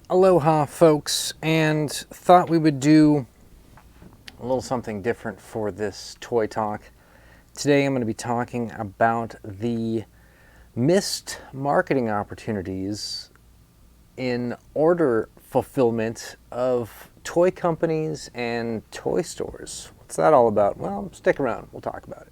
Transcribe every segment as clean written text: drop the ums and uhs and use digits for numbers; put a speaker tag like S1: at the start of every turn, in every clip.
S1: Aloha folks, and thought we would do a little something different for this toy talk. Today I'm going to be talking about the missed marketing opportunities in order fulfillment of toy companies and toy stores. What's that all about? Well, stick around, we'll talk about it.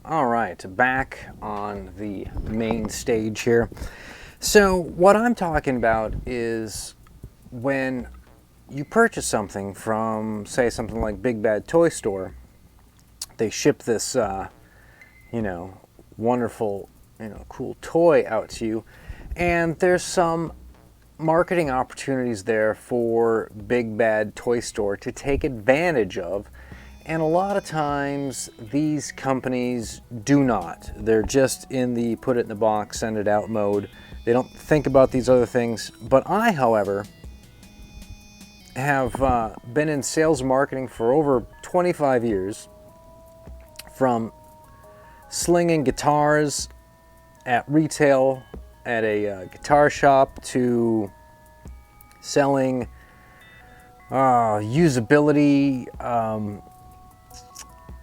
S1: All right, back on the main stage here. So what I'm talking about is when you purchase something from, say, something like Big Bad Toy Store, they ship this, wonderful, cool toy out to you, and there's some marketing opportunities there for Big Bad Toy Store to take advantage of. And a lot of times these companies do not. They're just in the put it in the box, send it out mode. They don't think about these other things. But I, however, have been in sales marketing for over 25 years, from slinging guitars at retail at a guitar shop to selling usability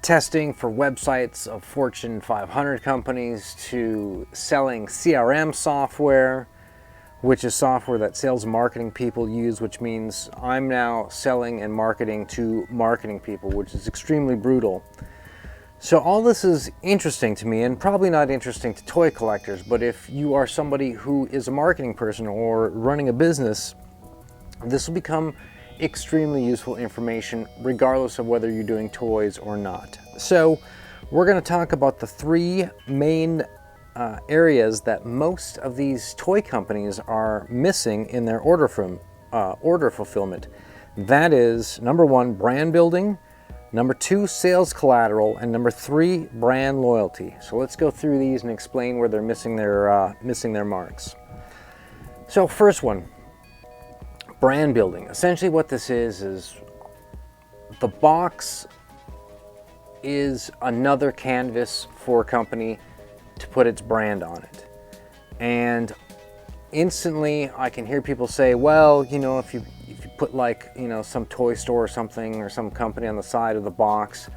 S1: testing for websites of Fortune 500 companies, to selling CRM software, which is software that sales and marketing people use, which means I'm now selling and marketing to marketing people, which is extremely brutal. So all this is interesting to me, and probably not interesting to toy collectors, but if you are somebody who is a marketing person or running a business, this will become extremely useful information regardless of whether you're doing toys or not. So we're going to talk about the three main areas that most of these toy companies are missing in their order fulfillment. That is, number one, brand building, number two, sales collateral, and number three, brand loyalty. So let's go through these and explain where they're missing their marks. So first one, brand building. Essentially what this is the box is another canvas for a company to put its brand on it. And instantly I can hear people say, well, if you put like, some toy store or something or some company on the side of the box,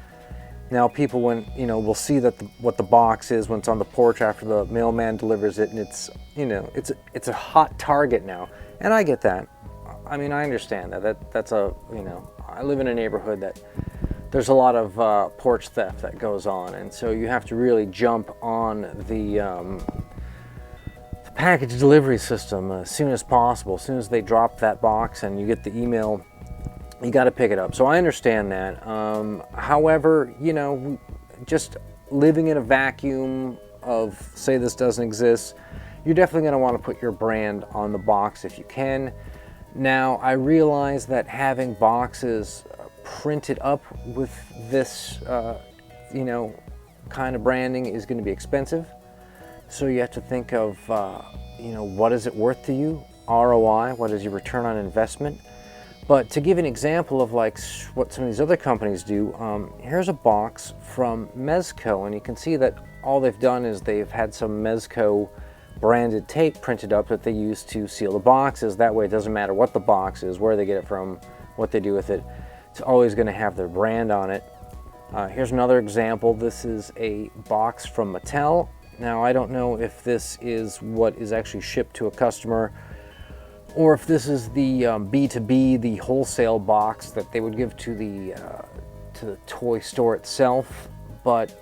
S1: now people will see that what the box is when it's on the porch after the mailman delivers it, and it's a hot target now. And I get that. I mean, I understand that's I live in a neighborhood that there's a lot of porch theft that goes on, and so you have to really jump on the package delivery system as soon as possible. As soon as they drop that box and you get the email, you got to pick it up. So I understand that. However, just living in a vacuum of, say, this doesn't exist, you're definitely going to want to put your brand on the box if you can. Now, I realize that having boxes printed up with this, kind of branding is going to be expensive. So you have to think of, what is it worth to you? ROI, what is your return on investment? But to give an example of like what some of these other companies do, here's a box from Mezco, and you can see that all they've done is they've had some Mezco branded tape printed up that they use to seal the boxes. That way it doesn't matter what the box is, where they get it from, what they do with it. It's always going to have their brand on it. Here's another example. This is a box from Mattel. Now, I don't know if this is what is actually shipped to a customer, or if this is the B2B, the wholesale box that they would give to the toy store itself. But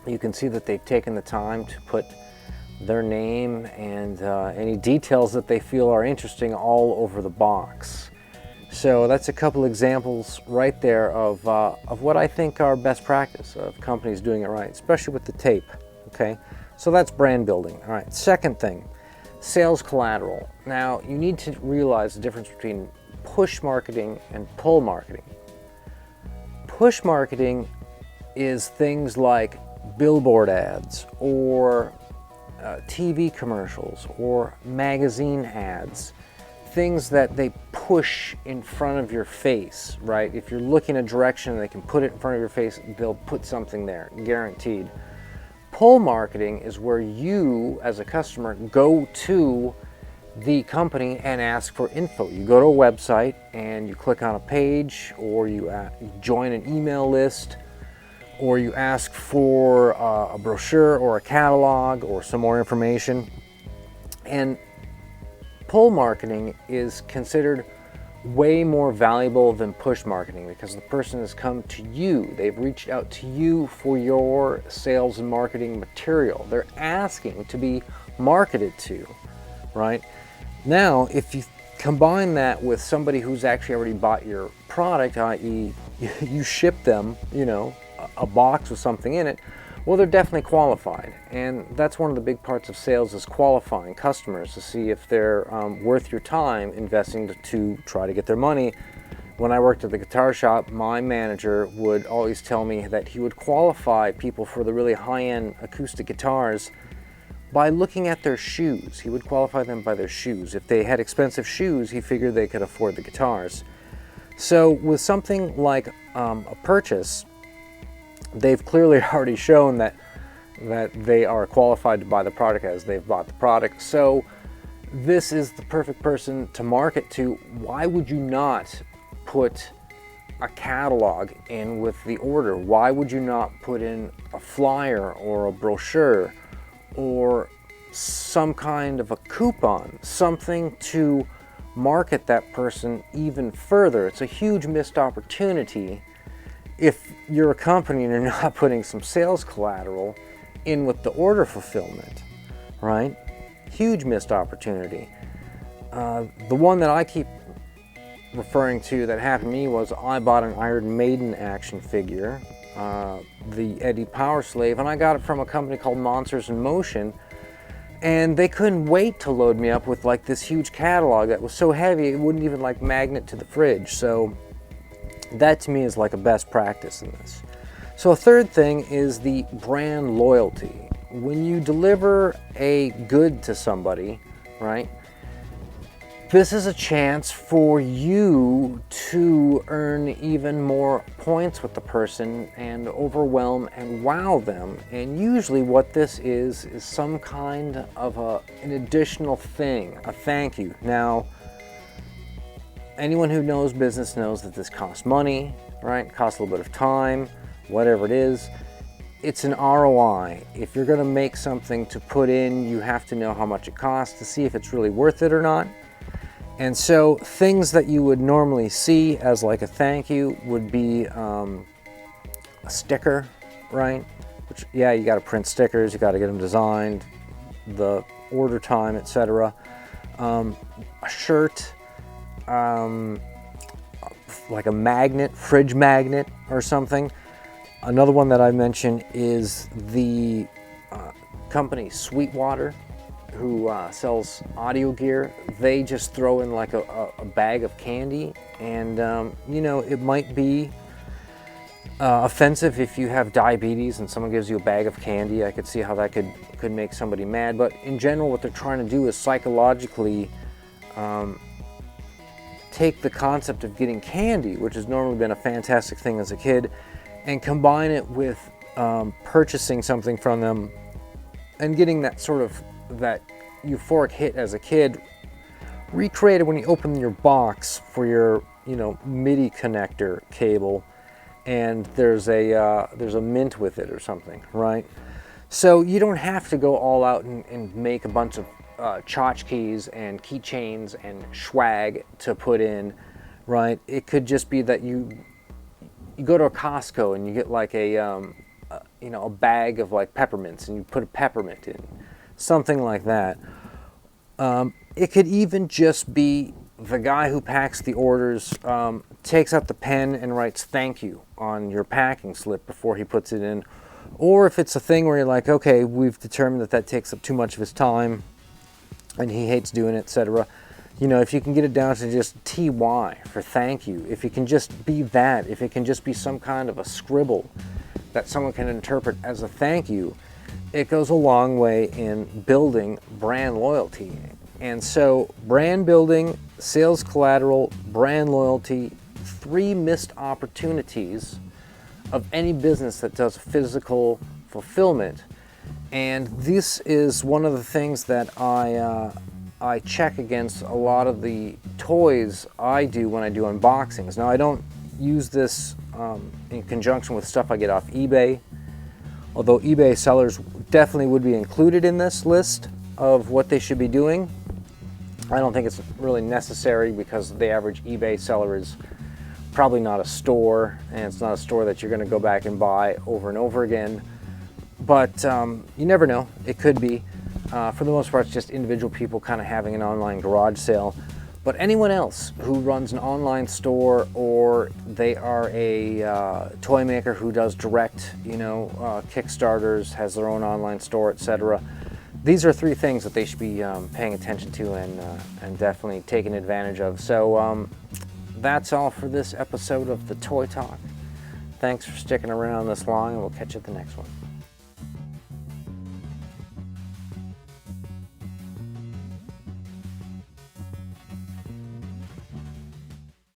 S1: you can see that they've taken the time to put their name and any details that they feel are interesting all over the box. So that's a couple examples right there of what I think are best practice of companies doing it right, especially with the tape. Okay, so that's brand building. All right, second thing, Sales collateral. Now, you need to realize the difference between push marketing and pull marketing. Push marketing is things like billboard ads or TV commercials or magazine ads, things that they push in front of your face, right? If you're looking a direction and they can put it in front of your face, they'll put something there, guaranteed. Pull marketing is where you, as a customer, go to the company and ask for info. You go to a website and you click on a page, or you join an email list, or you ask for a brochure or a catalog or some more information. And pull marketing is considered way more valuable than push marketing because the person has come to you. They've reached out to you for your sales and marketing material. They're asking to be marketed to, right? Now, if you combine that with somebody who's actually already bought your product, i.e. you ship them, a box with something in it, well, they're definitely qualified. And that's one of the big parts of sales, is qualifying customers to see if they're worth your time investing to try to get their money. When I worked at the guitar shop, my manager would always tell me that he would qualify people for the really high-end acoustic guitars by looking at their shoes. He would qualify them by their shoes. If they had expensive shoes, he figured they could afford the guitars. So with something like a purchase, they've clearly already shown that they are qualified to buy the product as they've bought the product. So this is the perfect person to market to. Why would you not put a catalog in with the order? Why would you not put in a flyer or a brochure or some kind of a coupon, something to market that person even further? It's a huge missed opportunity if you're a company and you're not putting some sales collateral in with the order fulfillment, right? Huge missed opportunity. The one that I keep referring to that happened to me was I bought an Iron Maiden action figure, the Eddie Power Slave, and I got it from a company called Monsters in Motion, and they couldn't wait to load me up with like this huge catalog that was so heavy it wouldn't even like magnet to the fridge. So that to me is like a best practice in this. So a third thing is the brand loyalty. When you deliver a good to somebody, right, this is a chance for you to earn even more points with the person and overwhelm and wow them. And usually what this is some kind of an additional thing, a thank you. Now, anyone who knows business knows that this costs money, right? It costs a little bit of time, whatever it is. It's an ROI. If you're going to make something to put in, you have to know how much it costs to see if it's really worth it or not. And so things that you would normally see as like a thank you would be a sticker, right? Which, yeah, you got to print stickers, you got to get them designed, the order time, etc. A shirt, like a magnet, fridge magnet or something. Another one that I mentioned is the company Sweetwater, who sells audio gear. They just throw in like a bag of candy, and it might be offensive if you have diabetes and someone gives you a bag of candy. I could see how that could make somebody mad, but in general what they're trying to do is psychologically take the concept of getting candy, which has normally been a fantastic thing as a kid, and combine it with purchasing something from them and getting that sort of that euphoric hit as a kid recreated when you open your box for your MIDI connector cable, and there's a mint with it or something, right? So you don't have to go all out and make a bunch of tchotchkes and keychains and swag to put in, right? It could just be that you go to a Costco and you get like a bag of like peppermints and you put a peppermint in, something like that. It could even just be the guy who packs the orders takes out the pen and writes thank you on your packing slip before he puts it in. Or if it's a thing where you're like, okay, we've determined that takes up too much of his time, and he hates doing it, etc. You know, if you can get it down to just TY for thank you, if you can just be that, if it can just be some kind of a scribble that someone can interpret as a thank you, it goes a long way in building brand loyalty. And so brand building, sales collateral, brand loyalty, 3 missed opportunities of any business that does physical fulfillment. And this is one of the things that I check against a lot of the toys I do when I do unboxings. Now, I don't use this in conjunction with stuff I get off eBay, although eBay sellers definitely would be included in this list of what they should be doing. I don't think it's really necessary because the average eBay seller is probably not a store, and it's not a store that you're going to go back and buy over and over again. But you never know, it could be. For the most part, it's just individual people kind of having an online garage sale. But anyone else who runs an online store, or they are a toy maker who does direct, Kickstarters, has their own online store, etc. These are 3 things that they should be paying attention to and definitely taking advantage of. So that's all for this episode of the Toy Talk. Thanks for sticking around this long, and we'll catch you at the next one.